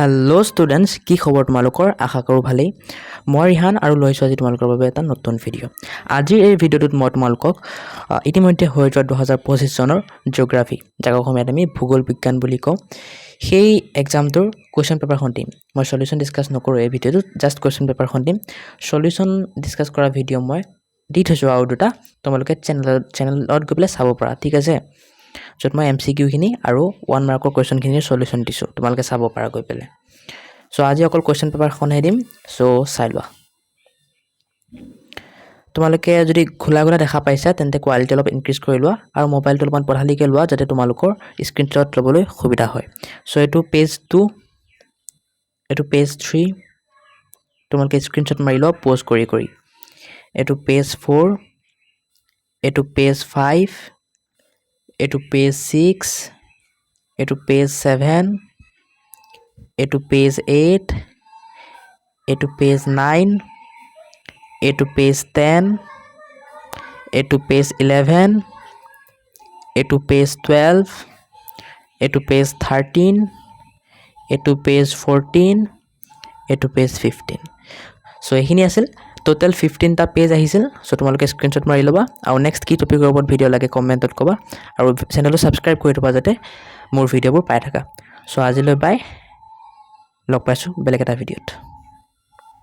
Hello' students, কি খবৰ তোমালোকৰ? আশা কৰোঁ ভালেই। মই ৰিহান আৰু লৈছোঁ আজি তোমালোকৰ বাবে এটা নতুন ভিডিঅ'। আজিৰ এই ভিডিঅ'টোত মই তোমালোকক ইতিমধ্যে হৈ যোৱা 2025 চনৰ জিঅ'গ্ৰাফী, যাক অসমীয়াত আমি ভূগোল বিজ্ঞান বুলি কওঁ, সেই এক্সামটোৰ কুৱেশ্যন পেপাৰখন দিম। মই চলিউশ্যন ডিছকাছ নকৰোঁ এই ভিডিঅ'টোত, জাষ্ট কুৱেশ্যন পেপাৰখন দিম। চলিউশ্যন ডিছকাছ কৰা ভিডিঅ' মই দি থৈছোঁ আৰু দুটা, তোমালোকে চেনেলত গৈ পেলাই চাব পাৰা, ঠিক আছে? য'ত মই MCQখিনি আৰু 1 মাৰ্কৰ কুৱেশ্যনখিনিৰ চলিউশ্যন দিছোঁ, তোমালোকে চাব পাৰা গৈ পেলাই। চ' আজি অকল কুৱেশ্যন পেপাৰখনহে দিম, চ' চাই লোৱা। তোমালোকে যদি ঘোলা দেখা পাইছা তেন্তে কোৱালিটি অলপ ইনক্ৰিজ কৰি লোৱা আৰু মোবাইলটো অলপমান পঢ়ালিকৈ লোৱা যাতে তোমালোকৰ স্ক্ৰীনশ্বট ল'বলৈ সুবিধা হয়। চ' এইটো পেজ 2, এইটো পেজ 3, তোমালোকে স্ক্ৰীনশ্বট মাৰি লোৱা প'জ কৰি কৰি। এইটো পেজ 4, এইটো পেজ 5, এইটো পেজ 6, এইটো পেজ 7, এইটো পেজ 8, এইটো পেজ 9, এইটো পেজ 10, এইটো পেজ 11, এইটো পেজ 12, এইটো পেজ 13, এইটো পেজ 14, এইটো পেজ 15। চ' এইখিনি আছিল। টোটেল 15টা পেজ আহিছিল। চ' তোমালোকে স্ক্ৰীনশ্বট মাৰি ল'বা আৰু নেক্সট কি টপিকৰ ওপৰত ভিডিঅ' লাগে কমেণ্টত ক'বা আৰু চেনেলটো ছাবস্ক্ৰাইব কৰি থ'বা যাতে মোৰ ভিডিঅ'বোৰ পাই থাকা। চ' আজিলৈ বাই, লগ পাইছোঁ বেলেগ এটা ভিডিঅ'ত।